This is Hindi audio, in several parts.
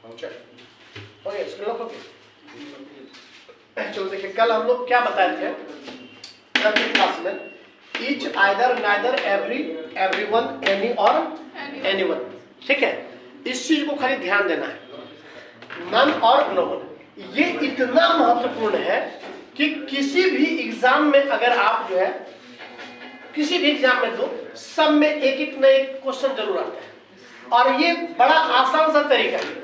हो गया इसको लोग। चलो देखिए, कल हम लोग क्या बताए थे कल की क्लास में, each, either, neither, every, everyone, any और एनीवन। ठीक है, इस चीज को खाली ध्यान देना है, नन और नो वन। ये इतना महत्वपूर्ण है कि किसी भी एग्जाम में अगर आप जो है किसी भी एग्जाम में तो सब में एक एक न एक क्वेश्चन जरूर आता है। और ये बड़ा आसान सा तरीका है।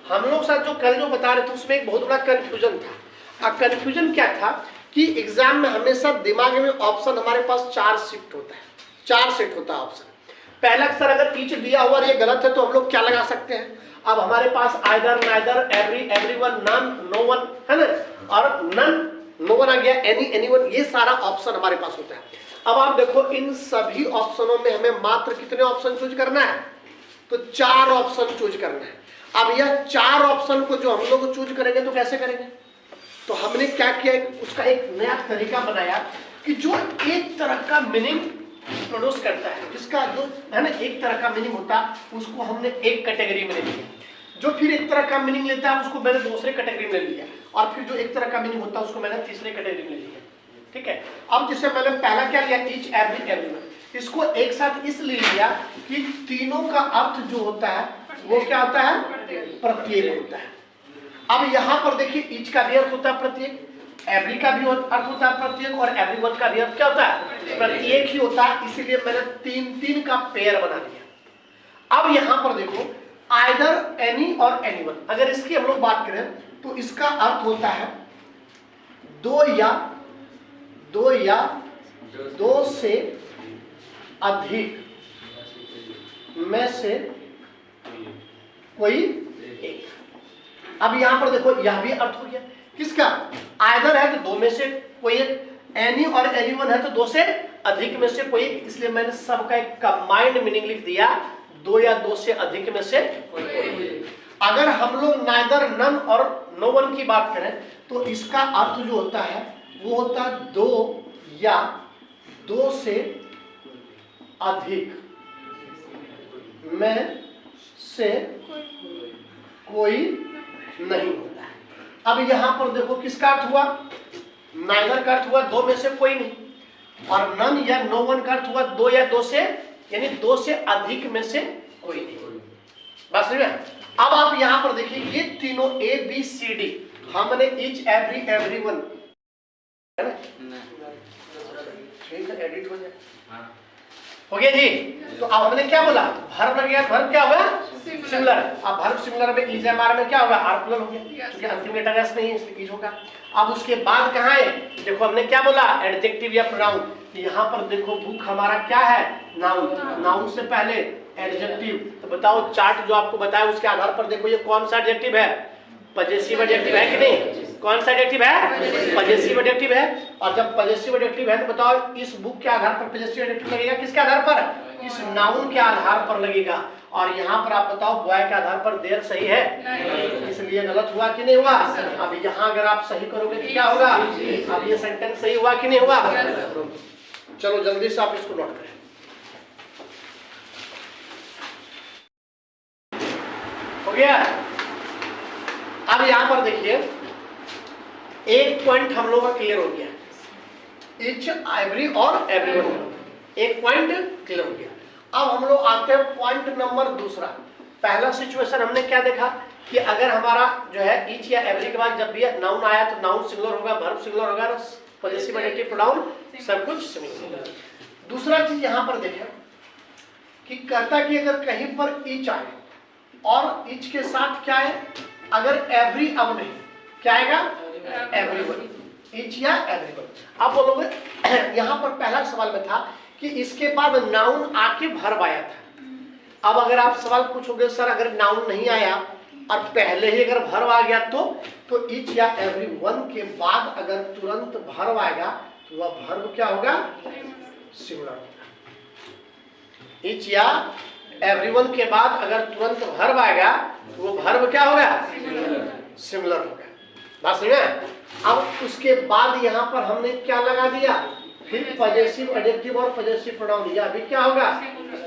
हम लोग साथ जो कल जो बता रहे थे उसमें एक बहुत बड़ा कंफ्यूजन था। और कंफ्यूजन क्या था कि एग्जाम में हमेशा दिमाग में ऑप्शन हमारे पास 4 शिफ्ट होता है, 4 सेट होता है ऑप्शन। पहला अक्सर अगर ईच दिया हुआ और ये गलत है तो हम लोग क्या लगा सकते हैं। अब हमारे पास either, neither, every, everyone, none, no one है ना, और नन, नो वन आ गया, एनी, एनीवन, ये सारा ऑप्शन हमारे पास होता है। अब आप देखो इन सभी ऑप्शनों में हमें मात्र कितने ऑप्शन चूज करना है, तो 4 ऑप्शन चूज करना है। अब यह 4 ऑप्शन को जो हम लोग चूज करेंगे तो कैसे करेंगे, तो हमने क्या किया, उसका एक नया तरीका बनाया कि जो एक तरह का मीनिंग प्रोड्यूस करता है, जिसका जो है ना एक तरह का मीनिंग होता है, उसको हमने एक कैटेगरी में ले लिया। जो फिर एक तरह का मीनिंग लेता है उसको मैंने दूसरे कैटेगरी में ले लिया, और फिर जो एक तरह का मीनिंग होता है उसको मैंने तीसरे कैटेगरी में ले लिया। ठीक है, अब जिससे मैंने पहला क्या लिया, ईच, एवरी, एवरीवन, इसको एक साथ इसलिए लिया कि तीनों का अर्थ जो होता है वो क्या होता है, प्रत्येक होता है। अब यहाँ पर देखिए ईच का भी अर्थ होता है प्रत्येक, एवरी का भी अर्थ होता है प्रत्येक, और एवरीवन का भी अर्थ क्या होता है, प्रत्येक ही होता है। इसीलिए मैंने 3-3 का पेयर बना दिया। अब यहाँ पर देखो आइदर, एनी और एनीवन, अगर इसकी हम लोग बात करें तो इसका अर्थ होता है दो या दो से अधिक में से कोई एक। अब यहां पर देखो यह भी अर्थ हो गया किसका, आइदर है तो 2 में से कोई एक, एनी और एनीवन है तो 2 से अधिक में से कोई एक, इसलिए मैंने सबका एक कंबाइंड मीनिंग लिख दिया, 2 या 2 से अधिक में से कोई एक। अगर हम लोग नाइदर, नन और नो वन की बात करें तो इसका अर्थ जो होता है वो होता है 2 या 2 से अधिक में से कोई नहीं होता है। अब यहां पर देखो किसका अर्थ हुआ, नाइदर का अर्थ हुआ 2 में से कोई नहीं, और नन या नो वन का अर्थ हुआ 2 या 2 से, यानी 2 से अधिक में से कोई नहीं। बस समझ में। अब आप यहां पर देखिए ये तीनों ए बी सी डी हमने ईच, एवरी, एवरीवन है ना, ठीक है, एडिट हो जाए, हो गया जी। तो अब हमने क्या बोला, वर्ब लग गया, वर्ब क्या हुआ, सिमिलर। अब वर्ब सिमिलर में इज एम आर में क्या होगा, आर प्लस हो गया, क्योंकि अंतिम लेटर एस नहीं है इसलिए इज होगा। अब उसके बाद कहाँ है, देखो हमने क्या बोला, एडजेक्टिव या प्रोनाउन। यहाँ पर देखो बुक हमारा क्या है, नाउन, नाउन से पहले एडजेक्टिव। तो बताओ चार्ट जो आपको बताया उसके आधार पर देखो ये कौन सा एडजेक्टिव है, पजेसिव एडजेक्टिव है कि नहीं, कौन सा एडजेक्टिव है, पजेसिव एडजेक्टिव है। और जब पजेसिव एडजेक्टिव है तो बताओ इस बुक के आधार पर पजेसिव एडजेक्टिव लगेगा, किसके आधार पर, इस नाउन के आधार पर लगेगा। और यहाँ पर आप बताओ बॉय के आधार पर देर सही है नहीं, इसलिए गलत हुआ कि नहीं हुआ। अब यहाँ अगर आप सही करोगे तो क्या होगा, अब ये सेंटेंस सही हुआ कि नहीं हुआ। चलो जल्दी से आप इसको नोट करें। हो गया। अब यहाँ पर देखिए एक पॉइंट हम लोग का क्लियर हो गया, ईच, एवरी और एवरीवन, एक पॉइंट क्लियर हो गया। अब हम लोग आते हैं पॉइंट नंबर दूसरा। पहला सिचुएशन हमने क्या देखा कि अगर हमारा जो है ईच या एवरी के बाद जब भी नाउन आया तो नाउन सिंगुलर होगा, वर्ब सिंगुलर होगा, पजेसिव एडजेक्टिव प्रोनाउन सब कुछ सिंगुलर होगा। दूसरा चीज यहाँ पर देखें कि कहता कि अगर कहीं पर ईच आए और ईच के साथ क्या है, अगर एवरी अब नहीं, क्या आएगा, एवरीवन, ईच या एवरीवन। अब बोलोगे यहाँ पर पहला सवाल में था कि इसके बाद नाउन आके वर्ब आया था। अब अगर आप सवाल पूछोगे सर अगर नाउन नहीं आया और पहले ही अगर वर्ब आ गया तो ईच या एवरीवन के बाद अगर तुरंत वर्ब आएगा तो वह वर्ब क्या होगा, सिंगुलर होगा। ईच या एवरीवन के बाद अगर तुरंत वर्ब आएगा तो वो वर्ब क्या होगा, सिंगुलर होगा। बात समझ में। अब उसके बाद यहाँ पर हमने क्या लगा दिया, फिर पजेसिव एडजेक्टिव और पजेसिव प्रोनाउन, यह भी क्या होगा,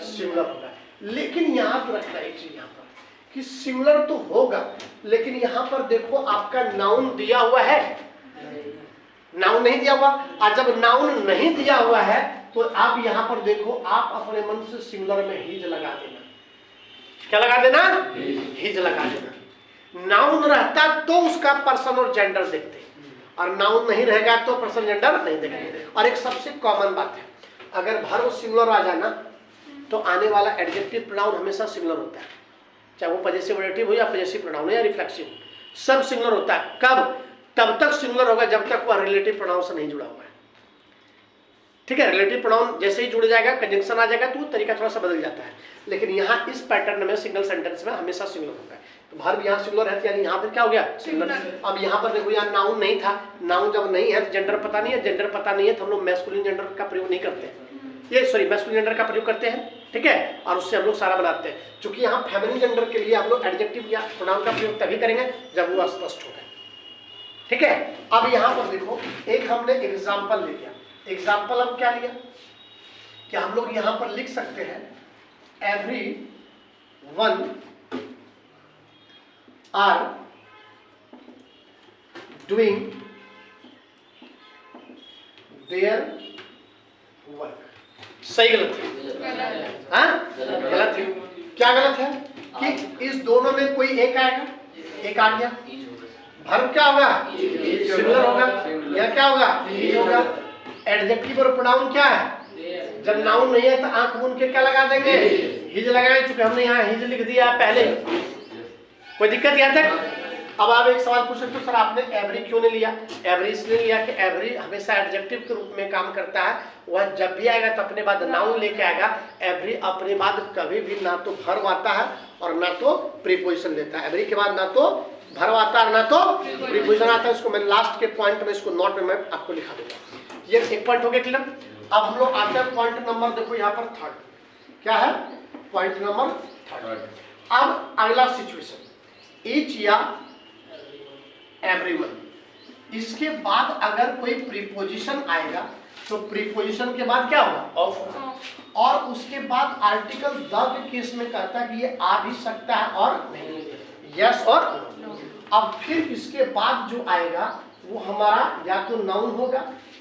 सिंगुलर होगा। लेकिन यहाँ पर रखना एक चीज यहाँ पर कि सिंगुलर तो होगा लेकिन यहाँ पर देखो आपका नाउन दिया हुआ है, नाउन नहीं दिया हुआ। और जब नाउन नहीं दिया हुआ है तो आप यहाँ पर देखो, आप अपने मन से सिंगुलर में हीज लगा देना। क्या लगा देना? हीज लगा देना। नाउन रहता तो उसका पर्सन और जेंडर देखते, और नाउन नहीं रहेगा तो पर्सन जेंडर नहीं देखेंगे। और एक सबसे कॉमन बात है, अगर वर्ब सिंगुलर आ जाना तो आने वाला एडजेक्टिव प्रोनाउन हमेशा सिंगुलर होता है, चाहे वो पजेसिव एडजेक्टिव हो या पजेसिव प्रोनाउन या रिफ्लेक्सिव, सब सिंगुलर होता है। कब? तब तक सिंगुलर होगा जब तक वह रिलेटिव प्रोनाउन से नहीं जुड़ा हुआ है। ठीक है, रिलेटिव प्रोनाउन जैसे ही जुड़ जाएगा, कंजंक्शन आ जाएगा तो तरीका थोड़ा सा बदल जाता है। लेकिन यहाँ इस पैटर्न में सिंगल सेंटेंस में हमेशा सिंगुलर होता है। तो वर्ब यहाँ सिंगुलर है, यानी यहाँ पर क्या हो गया? सिंगुलर। अब यहाँ पर देखो, यहाँ नाउन नहीं था, नाउन जब नहीं है तो जेंडर पता नहीं है, जेंडर पता नहीं है तो हम लोग मैस्कुलिन जेंडर का प्रयोग नहीं करते, ये सॉरी मैस्कुलिन जेंडर का प्रयोग करते हैं। ठीक है, और उससे हम लोग सारा बनाते हैं। क्योंकि यहाँ फेमिनिन जेंडर के लिए हम लोग एडजेक्टिव या प्रोनाउन का प्रयोग तभी करेंगे जब वो स्पष्ट होगा। ठीक है, अब यहाँ पर देखो, एक हमने एग्जाम्पल ले लिया। एग्जाम्पल अब क्या लिया कि हम लोग यहाँ पर लिख सकते हैं every one are doing their work. सही गलत है? हाँ, गलत है। क्या गलत है कि इस दोनों में कोई एक आएगा, एक आ गया, वर्ब क्या होगा? सिंगुलर होगा। या क्या होगा? हीज होगा। एडजेक्टिव और प्रोनाउन क्या है? जब नाउन नहीं है तो आंख मूंद के क्या लगा देंगे? हीज लगाएंगे। चूंकि हमने यहाँ हीज लिख दिया पहले, कोई दिक्कत यहाँ तक? अब आप एक सवाल पूछ सकते हो, सर आपने एवरी क्यों नहीं लिया? एवरी इसलिए लिया कि एवरी हमेशा एडजेक्टिव के रूप में काम करता है। वह जब भी आएगा तो अपने बाद नाउन लेके आएगा। एवरी अपने बाद कभी भी ना तो वर्ब आता है और ना तो प्रीपोजिशन लेता है। एवरी के बाद ना तो वर्ब आता है ना तो प्रीपोजिशन आता है। इसको मैं लास्ट के पॉइंट में, इसको नोट में मैं आपको लिखा दूंगा। ये एक पॉइंट हो गया क्लियर। अब हम लोग आते हैं पॉइंट नंबर, देखो यहाँ पर थर्ड क्या है? Point number third. अब अगला सिचुएशन, ईच या एवरीवन, इसके बाद अगर कोई प्रीपोजिशन आएगा तो प्रीपोजिशन के बाद क्या होगा? ऑफ होगा। और उसके बाद आर्टिकल द के केस में कहता है कि ये आ भी सकता है और नहीं, यस और नो। अब फिर इसके बाद जो आएगा वो हमारा या तो नाउन होगा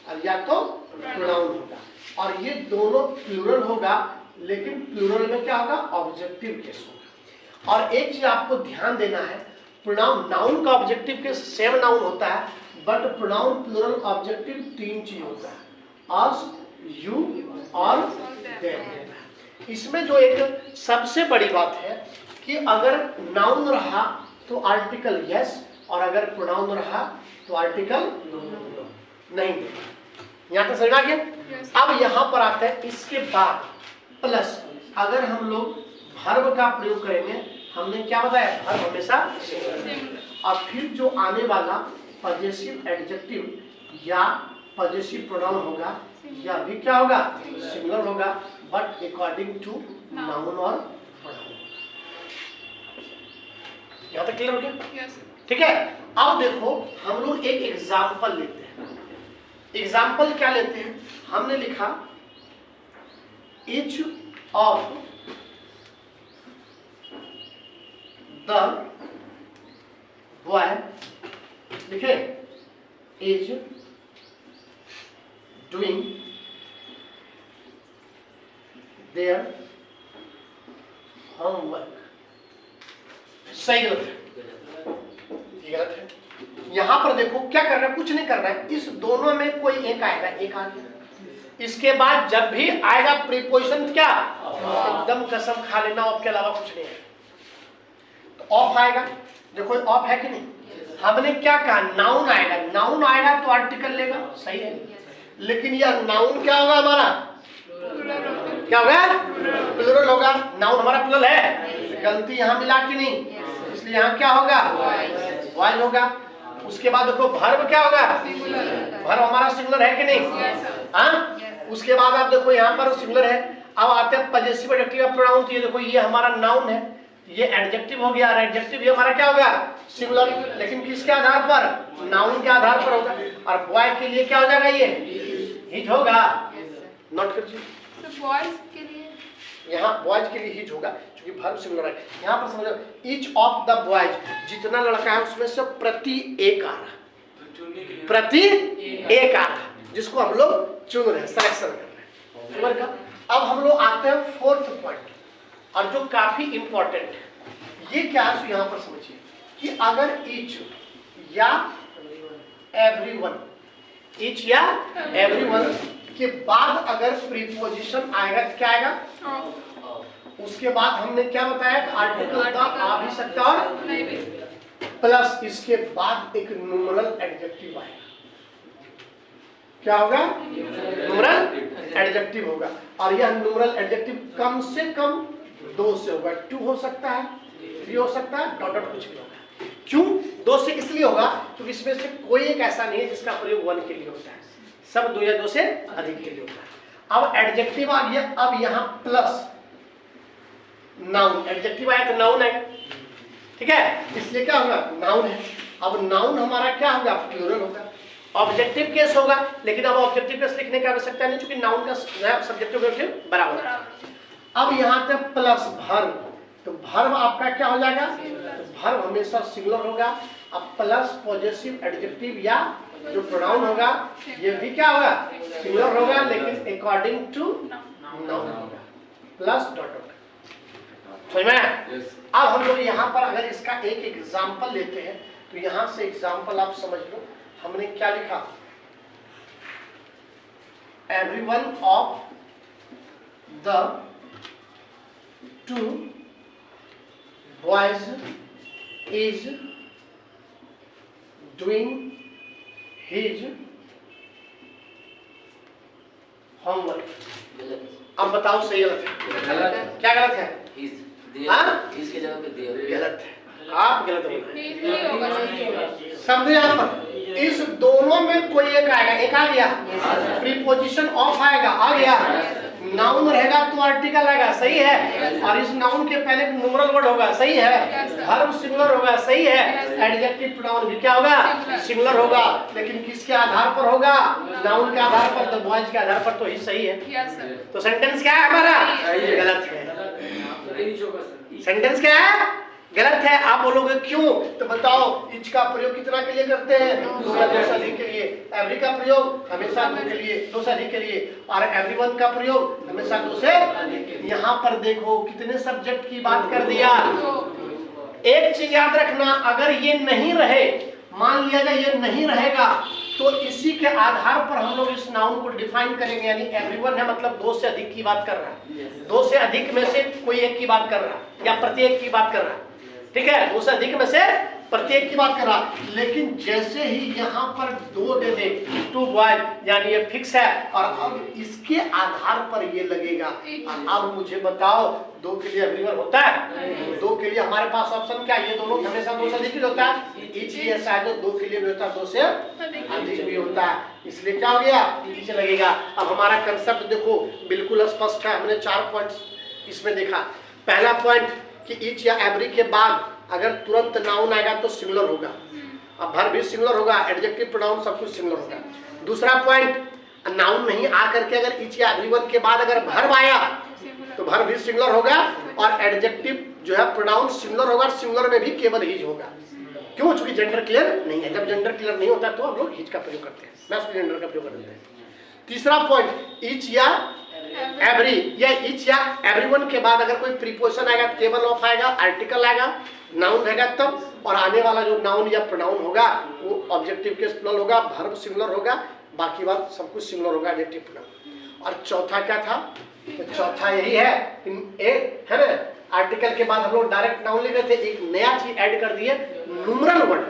और या तो प्रोनाउन होगा, और ये दोनों प्लूरल होगा। लेकिन प्लूरल में क्या होगा? ऑब्जेक्टिव केस होगा। और एक चीज आपको ध्यान देना है, प्रोनाउन नाउन का ऑब्जेक्टिव केस सेम नाउन होता है, बट प्रोनाउन प्लूरल ऑब्जेक्टिव तीन चीज होता है, अस, यू और देम। इसमें जो एक सबसे बड़ी बात है कि अगर नाउन रहा तो आर्टिकल यस, और अगर प्रोनाउन रहा तो आर्टिकल नहीं देगा। यहाँ तक समझ आ गया? अब यहाँ पर आता है इसके बाद प्लस, अगर हम लोग वर्ब का प्रयोग करेंगे, हमने क्या बताया? वर्ब हमेशा सिंगुलर। और फिर जो आने वाला पजेसिव एडजेक्टिव या पजेसिव प्रोनाउन होगा, या भी क्या होगा? सिंगुलर होगा, बट अकॉर्डिंग टू नाउन और प्रोनाउन। यहाँ तक क्लियर हो गया? ठीक है। अब देखो हम लोग एक एग्जाम्पल लेते हैं। एग्जाम्पल क्या लेते हैं? हमने लिखा each of the boy, लिखे is doing their homework। सही गलत है? गलत है। यहां पर देखो क्या कर रहा है? कुछ नहीं कर रहा है। इस दोनों में कोई एक आएगा, एक आ गया। इसके बाद जब भी आएगा प्रीपोजिशन क्या? एकदम कसम खा लेना, ऑफ के अलावा कुछ नहीं है। तो ऑफ आएगा। देखो ऑफ है कि नहीं? हमने क्या कहा? नाउन आएगा। नाउन आएगा तो आर्टिकल लेगा, सही है। लेकिन यह नाउन क्या होगा? हमारा क्या होगा? प्लूरल होगा। नाउन हमारा प्लूरल है, गलती यहाँ मिला कि नहीं? इसलिए यहाँ क्या होगा? वॉइस होगा। उसके बाद देखो वर्ब क्या होगा? वर्ब हमारा सिंगुलर है कि नहीं? हाँ। उसके बाद आप देखो यहाँ पर सिंगुलर है। अब आते हैं पजेसिव एडजेक्टिव प्रोनाउन। तो ये देखो ये हमारा नाउन है, ये एडजेक्टिव हो गया, और एडजेक्टिव ये हमारा क्या होगा? सिंगुलर। लेकिन किसके आधार पर? नाउन के आधार पर होगा। और बॉय के लिए क्या हो जाएगा? ये हिज होगा। नोट कर लीजिए, बॉयज के लिए यहाँ बॉयज के लिए हिज होगा। क्योंकि वर्ब सिंगुलर है। यहाँ पर समझो, ईच ऑफ द बॉयज, जितना लड़का है उसमें से प्रति एक आ रहा, प्रति एक आ रहा, जिसको हम लोग चुन रहे हैं, सिलेक्शन कर रहे हैं। अब हम लोग आते हैं फोर्थ पॉइंट, और जो काफी इंपॉर्टेंट है। ये क्या है, यहाँ पर समझिए कि अगर ईच या एवरीवन, ईच या एवरीवन के बाद अगर प्रीपोजिशन आएगा तो क्या आएगा, उसके बाद हमने क्या बताया कि आर्टिकल का आ भी सकता और प्लस इसके बाद एक न्यूमरल एडजेक्टिव आएगा। क्या होगा, न्यूमरल एडजेक्टिव होगा, और यह न्यूमरल एडजेक्टिव कम से कम 2 से होगा, 2 हो सकता है, 3 हो सकता है, डॉट डॉट कुछ भी होगा। क्यों 2 से इसलिए होगा क्योंकि इसमें से कोई एक ऐसा नहीं है जिसका प्रयोग 1 के लिए होता है, सब 2 या 2 से अधिक के लिए होता है। अब एडजेक्टिव आ गया, अब यहाँ प्लस नाउन, एडजेक्टिव आया तो नाउन है, ठीक है, इसलिए क्या होगा, नाउन है। अब नाउन हमारा क्या होगा, प्लूरल होगा। ऑब्जेक्टिव केस होगा, लेकिन अब ऑब्जेक्टिव केस लिखने की आवश्यकता नहीं, क्योंकि नाउन का सब्जेक्टिव ऑब्जेक्टिव बराबर है। अब यहाँ तक प्लस वर्ब, तो वर्ब आपका क्या हो जाएगा, तो वर्ब हमेशा सिंगुलर होगा। अब प्लस पॉजेसिव एडजेक्टिव या जो प्रोनाउन होगा ये भी क्या होगा, सिंगुलर होगा, लेकिन अकॉर्डिंग टू नाउन होगा, प्लस डॉट डॉट। समझ में? अब हम लोग यहाँ पर अगर इसका एक एग्जाम्पल लेते हैं, तो यहाँ से एग्जाम्पल आप समझ लो, हमने क्या लिखा, everyone of the 2 boys is doing his homework. अब बताओ सही गलत है, क्या गलत है, इसके जगह पे गलत है, आप गलत बोल समझो। यहाँ पर इस दोनों में कोई एक आएगा, एक आ गया, प्रीपोजिशन ऑफ आएगा, आ गया, नाउन रहेगा तो आर्टिकल आएगा, सही है, और इस नाउन के पहले न्यूमरल वर्ड होगा, सही है, वर्ब सिंगुलर होगा, सही है, एडजेक्टिव प्रोनाउन भी क्या होगा, सिंगुलर होगा, लेकिन किसके आधार पर होगा, नाउन के आधार पर, तो बॉयज के आधार पर तो ही सही है। तो सेंटेंस क्या है हमारा, गलत है, सेंटेंस क्या है, गलत है। आप बोलोगे क्यों, तो बताओ, इच का प्रयोग कितना के लिए करते हैं, 2 या 2 से अधिक के लिए, एवरी का प्रयोग हमेशा 2 के लिए, 2 से अधिक के लिए, और एवरीवन का प्रयोग हमेशा 2 से अधिक। यहाँ पर देखो कितने सब्जेक्ट की बात कर दिया। एक चीज याद रखना, अगर ये नहीं रहे, मान लिया जाए ये नहीं रहेगा, तो इसी के आधार पर हम लोग इस नाउन को डिफाइन करेंगे, यानी एवरीवन है मतलब 2 से अधिक की बात कर रहा है, 2 से अधिक में से कोई एक की बात कर रहा है, या प्रत्येक की बात कर रहा है, ठीक है, 2 से अधिक में से प्रत्येक की बात कर रहा। लेकिन जैसे ही यहाँ पर 2 दे दे, 2 बॉय, यानी ये फिक्स है, और अब इसके आधार पर ये लगेगा। अब मुझे बताओ, 2 के लिए एवरीवन होता है, 2 के लिए हमारे पास ऑप्शन क्या है, ये दोनों हमेशा 2 से अधिक होता है, ईच ही ऐसा है जो 2 के लिए भी होता है, 2 से अधिक भी होता है, इसलिए क्या हो गया, ईच लगेगा। अब हमारा कंसेप्ट देखो बिल्कुल स्पष्ट है, हमने 4 पॉइंट्स इसमें देखा। पहला पॉइंट कि ईच या एवरी के बाद अगर तुरंत नाउन आएगा तो सिंगुलर होगा, अब वर्ब भी सिंगुलर होगा, एडजेक्टिव प्रोनाउन सब कुछ सिंगुलर होगा। दूसरा पॉइंट, नाउन नहीं आ करके अगर ईच या एवरीवन के बाद अगर वर्ब आया तो वर्ब भी सिंगुलर होगा, और एडजेक्टिव जो है प्रोनाउन सिंगुलर होगा, सिंगुलर में भी केवल हिज होगा। क्यों, चूंकि जेंडर क्लियर नहीं है, जब जेंडर क्लियर नहीं होता तो हम लोग हिज का प्रयोग करते हैं, मैस्कुलिन जेंडर का प्रयोग करते हैं। तीसरा पॉइंट, ईच या एवरी या ईच या एवरीवन के बाद अगर कोई प्रीपोजिशन आएगा, केवल ऑफ आएगा, आर्टिकल आएगा, नाउन रहेगा तब, और आने वाला जो नाउन या प्रोनाउन होगा वो ऑब्जेक्टिव केस प्लूरल होगा, वर्ब सिंगुलर होगा, बाकी बात सब कुछ सिंगुलर होगा, एडजेक्टिव प्रोनाउन। और चौथा क्या था, तो चौथा यही है, है ना, आर्टिकल के बाद हम लोग डायरेक्ट नाउन लिख रहे थे, एक नया चीज ऐड कर दिए, न्यूमरल वर्ड,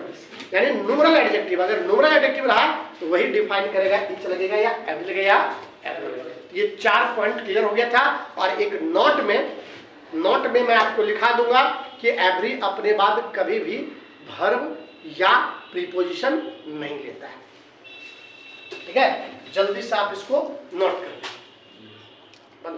यानी न्यूमरल एडजेक्टिव। अगर न्यूमरल एडजेक्टिव रहा तो वही डिफाइन करेगा, ईच लगेगा या एवरी लगेगा या एवरी। ये 4 पॉइंट क्लियर हो गया था। और एक नोट में मैं आपको लिखा दूंगा कि एवरी अपने बाद कभी भी वर्ब या प्रीपोजिशन नहीं लेता है, ठीक है, जल्दी से आप इसको नोट कर लें।